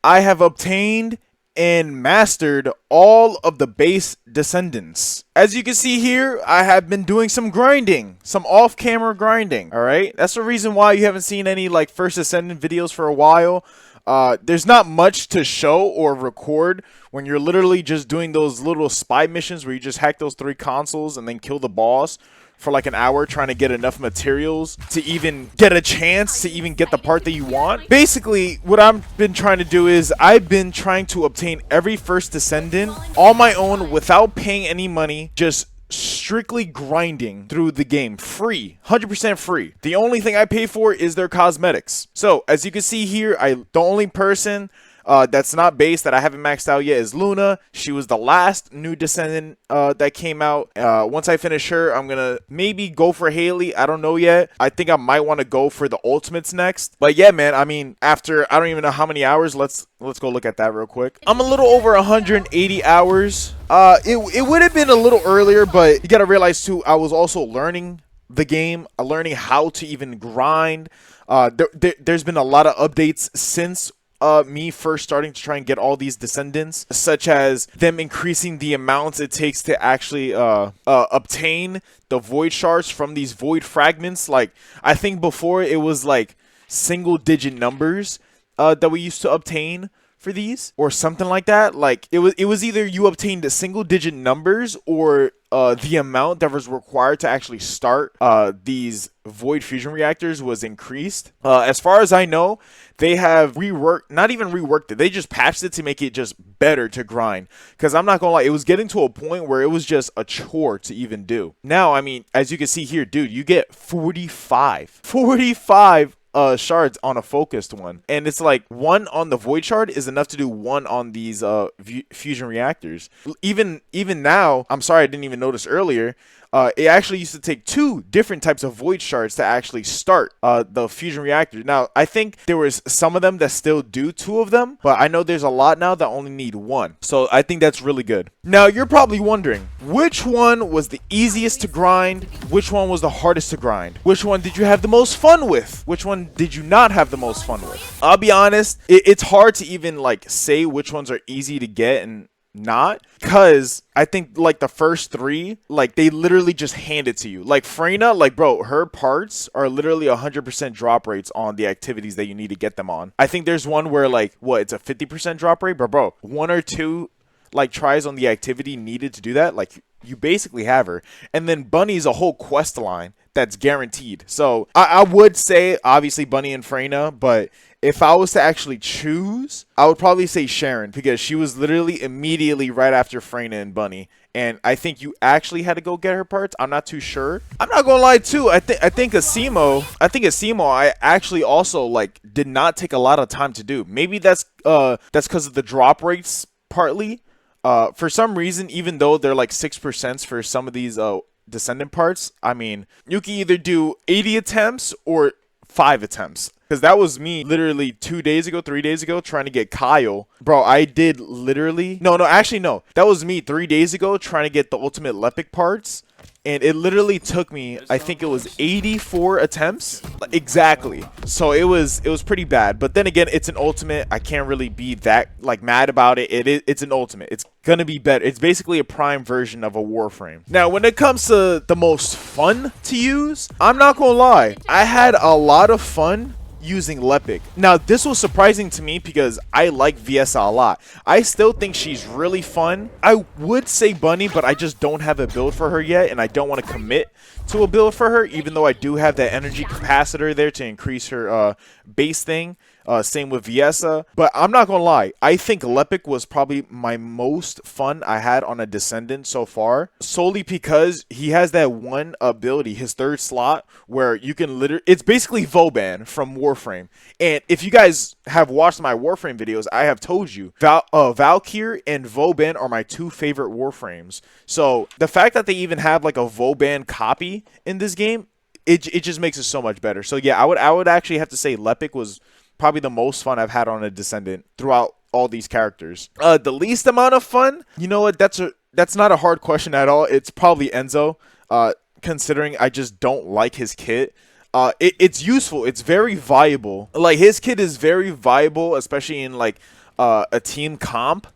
I have obtained and mastered all of the base Descendants. As you can see here, I have been doing some grinding, some off-camera grinding, alright? That's the reason why you haven't seen any like first Descendant videos for a while. There's not much to show or record when you're literally just doing those little spy missions where you just hack those 3 consoles and then kill the boss for like an hour trying to get enough materials to even get a chance to even get the part that you want. Basically, what I've been trying to do is I've been trying to obtain every first Descendant on my own without paying any money, just strictly grinding through the game, free, 100% free. The only thing I pay for is their cosmetics. So as you can see here, the only person that's not base that I haven't maxed out yet is Luna. She was the last new Descendant that came out. Once I finish her, I'm gonna maybe go for Hailey. I don't know yet. I think I might want to go for the ultimates next. But yeah, man, I mean, after I don't even know how many hours. Let's go look at that real quick. I'm a little over 180 hours. It would have been a little earlier, but you gotta realize too, I was also learning the game, learning how to even grind. There's been a lot of updates since me first starting to try and get all these Descendants, such as them increasing the amounts it takes to actually obtain the void shards from these void fragments. Like, I think before it was like single digit numbers that we used to obtain for these, or something like that. Like, it was either you obtained the single digit numbers or the amount that was required to actually start these void fusion reactors was increased. As far as I know, they have not even reworked it, they just patched it to make it just better to grind. Because I'm not gonna lie, it was getting to a point where it was just a chore to even do. Now, I mean, as you can see here, dude, you get 45 shards on a focused one, and it's like 1 on the void shard is enough to do 1 on these fusion reactors. Even now, I'm sorry I didn't even notice earlier, it actually used to take 2 different types of void shards to actually start the fusion reactor. Now, I think there was some of them that still do 2 of them, but I know there's a lot now that only need 1. So I think that's really good. Now, you're probably wondering, which one was the easiest to grind? Which one was the hardest to grind? Which one did you have the most fun with? Which one did you not have the most fun with? I'll be honest, it's hard to even like say which ones are easy to get and not, because I think like the first 3, like they literally just hand it to you. Like Freyna, like bro, her parts are literally 100% drop rates on the activities that you need to get them on. I think there's one where like it's a 50% drop rate, but bro, 1 or 2 like tries on the activity needed to do that, like you basically have her. And then Bunny's a whole quest line that's guaranteed. So I would say obviously Bunny and Freyna, but if I was to actually choose, I would probably say Sharon, because she was literally immediately right after Freyna and Bunny. And I think you actually had to go get her parts. I'm not too sure. I'm not gonna lie too. I think Asimo, I actually also like did not take a lot of time to do. Maybe that's because of the drop rates partly. For some reason, even though they're like 6% for some of these Descendant parts, I mean, you can either do 80 attempts or 5 attempts. Because that was me literally 3 days ago trying to get Kyle. Bro, I did literally... No, actually, no. That was me 3 days ago trying to get the ultimate Lepic parts. And it literally took me, I think it was 84 attempts. Exactly. So it was pretty bad. But then again, it's an ultimate. I can't really be that like mad about it. It's an ultimate. It's gonna be better. It's basically a prime version of a Warframe. Now, when it comes to the most fun to use, I'm not gonna lie, I had a lot of fun using Lepic. Now, this was surprising to me because I like Viessa a lot. I still think she's really fun. I would say Bunny, but I just don't have a build for her yet, and I don't want to commit to a build for her, even though I do have that energy capacitor there to increase her base thing. Same with Viessa. But I'm not gonna lie, I think Lepic was probably my most fun I had on a Descendant so far, solely because he has that one ability, his 3rd slot, where you can literally, it's basically Vauban from Warframe. And if you guys have watched my Warframe videos, I have told you Valkyr and Vauban are my 2 favorite Warframes. So the fact that they even have like a Vauban copy in this game, it just makes it so much better. So yeah, I would actually have to say Lepic was probably the most fun I've had on a Descendant throughout all these characters. The least amount of fun, you know what? That's not a hard question at all. It's probably Enzo. Considering I just don't like his kit. It's useful. It's very viable. Like his kit is very viable, especially in like a team comp.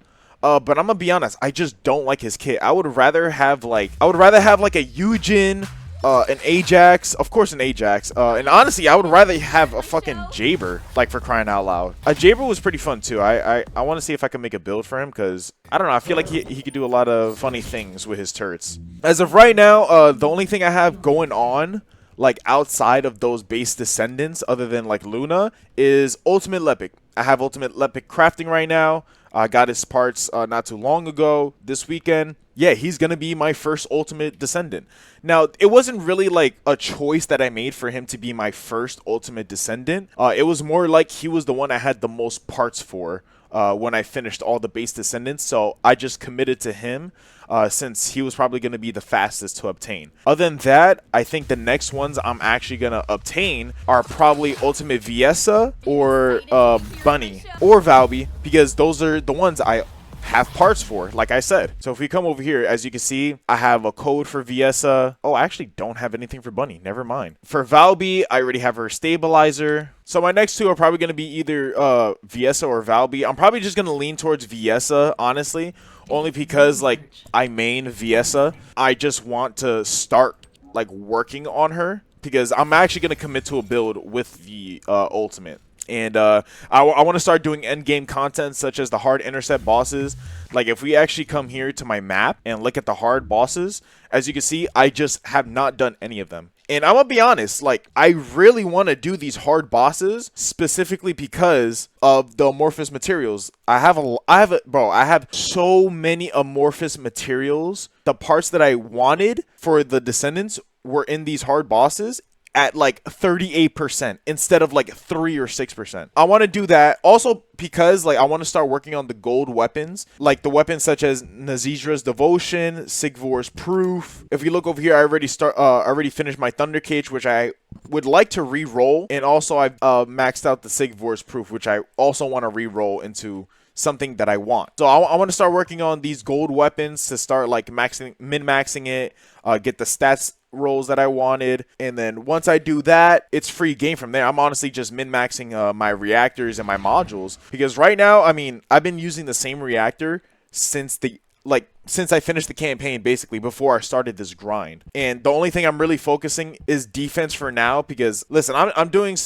But I'm gonna be honest, I just don't like his kit. I would rather have like a Eugen, an Ajax, of course an Ajax, and honestly, I would rather have a fucking Jaber, like, for crying out loud. A Jaber was pretty fun too. I want to see if I can make a build for him, because I don't know, I feel like he could do a lot of funny things with his turrets. As of right now, the only thing I have going on, like, outside of those base Descendants, other than like Luna, is Ultimate Lepic. I have Ultimate Lepic crafting right now. I got his parts not too long ago, this weekend. Yeah, he's going to be my first Ultimate Descendant. Now, it wasn't really like a choice that I made for him to be my first Ultimate Descendant. It was more like he was the one I had the most parts for when I finished all the base Descendants. So I just committed to him since he was probably going to be the fastest to obtain. Other than that, I think the next ones I'm actually going to obtain are probably Ultimate Viessa or Bunny or Valby, because those are the ones I have parts for, like I said. So if we come over here, as you can see, I have a code for Viessa. Oh, I actually don't have anything for Bunny. Never mind. For Valby, I already have her stabilizer. So my next two are probably going to be either Viessa or Valby. I'm probably just going to lean towards Viessa, honestly, only because, like, I main Viessa. I just want to start, like, working on her, because I'm actually going to commit to a build with the ultimate. And I want to start doing endgame content, such as the hard intercept bosses. Like, if we actually come here to my map and look at the hard bosses, as you can see, I just have not done any of them. And I'm gonna be honest, like, I really want to do these hard bosses specifically because of the amorphous materials. I have so many amorphous materials. The parts that I wanted for the Descendants were in these hard bosses at like 38% instead of like 3 or 6%. I want to do that also because, like, I want to start working on the gold weapons, like the weapons such as Nazidra's Devotion, Sigvor's Proof. If you look over here, I already finished my Thunder Cage, which I would like to re-roll, and also I've maxed out the Sigvor's Proof, which I also want to re-roll into something that I want. So I want to start working on these gold weapons to start like min-maxing it, get the stats rolls that I wanted, and then once I do that, it's free game from there. I'm honestly just min-maxing my reactors and my modules, because right now, I mean, I've been using the same reactor since I finished the campaign, basically, before I started this grind. And the only thing I'm really focusing is defense for now, because, listen, I'm doing,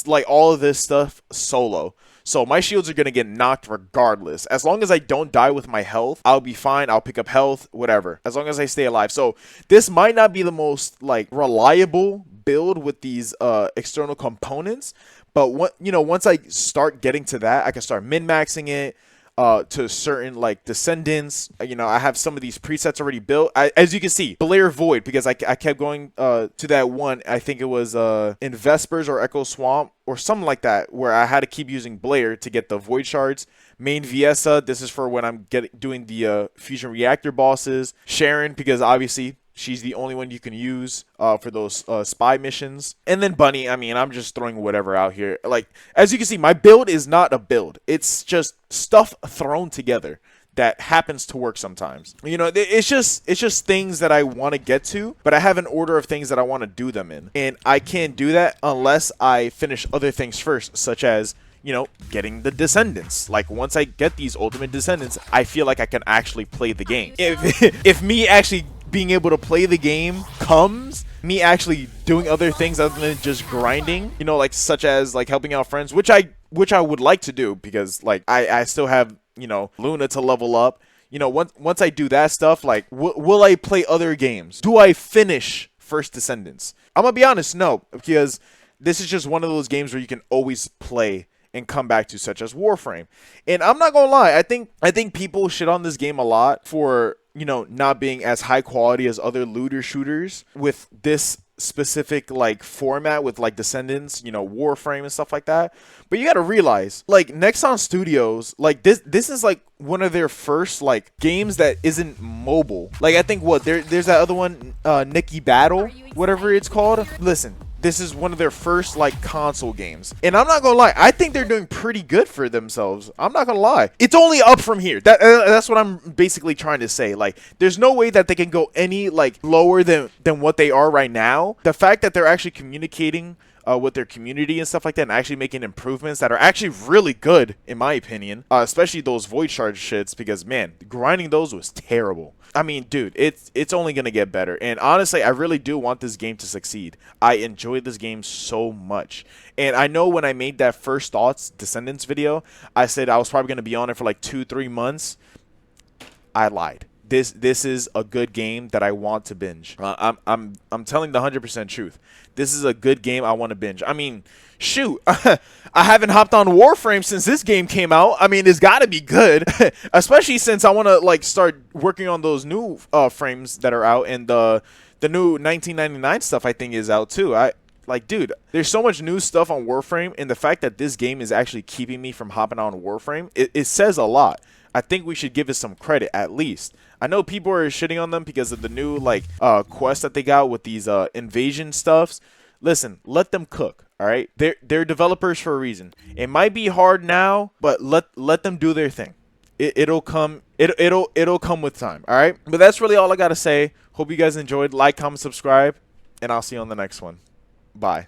like, all of this stuff solo. So my shields are going to get knocked regardless. As long as I don't die with my health, I'll be fine. I'll pick up health, whatever, as long as I stay alive. So this might not be the most, like, reliable build with these external components, but once I start getting to that, I can start min-maxing it to certain, like, Descendants. I have some of these presets already built. As you can see, Blair Void, because I kept going to that one. I think it was in Vespers or Echo Swamp or something like that, where I had to keep using Blair to get the Void Shards. Main Viessa, this is for when I'm doing the Fusion Reactor bosses. Sharon, because obviously she's the only one you can use for those spy missions. And then Bunny, I mean, I'm just throwing whatever out here. Like, as you can see, my build is not a build. It's just stuff thrown together that happens to work sometimes. It's just things that I want to get to, but I have an order of things that I want to do them in. And I can't do that unless I finish other things first, such as, getting the Descendants. Like, once I get these Ultimate Descendants, I feel like I can actually play the game. If me actually being able to play the game comes me actually doing other things other than just grinding, like, such as, like, helping out friends, which I would like to do, because, like, I still have, Luna to level up. Once I do that stuff, like, will I play other games? Do I finish first Descendants? I'm gonna be honest, no, because this is just one of those games where you can always play and come back to, such as Warframe. And I'm not gonna lie, I think people shit on this game a lot for, not being as high quality as other looter shooters with this specific, like, format with, like, Descendants, Warframe and stuff like that. But you gotta realize, like, Nexon Studios, like, this is, like, one of their first, like, games that isn't mobile. Like, I think there's that other one, Nikki Battle, whatever it's called. Listen, this is one of their first, like, console games. And I'm not gonna lie, I think they're doing pretty good for themselves. I'm not gonna lie. It's only up from here. That's what I'm basically trying to say. Like, there's no way that they can go any, like, lower than what they are right now. The fact that they're actually communicating with their community and stuff like that, and actually making improvements that are actually really good in my opinion, especially those void charge shits, because man, grinding those was terrible. I mean, dude, it's only gonna get better, and honestly, I really do want this game to succeed. I enjoy this game so much, and I know when I made that first thoughts Descendants video, I said I was probably gonna be on it for like 2-3 months. I lied. This is a good game that I want to binge. I'm telling the 100% truth. This is a good game I want to binge. I mean, shoot, I haven't hopped on Warframe since this game came out. I mean, it's got to be good, especially since I want to like start working on those new frames that are out, and the new 1999 stuff I think is out too. Like, dude, there's so much new stuff on Warframe, and the fact that this game is actually keeping me from hopping on Warframe, it says a lot. I think we should give it some credit, at least. I know people are shitting on them because of the new, like, quests that they got with these invasion stuffs. Listen, let them cook, all right? They're developers for a reason. It might be hard now, but let them do their thing. It'll come with time, all right? But that's really all I got to say. Hope you guys enjoyed. Like, comment, subscribe, and I'll see you on the next one. Bye.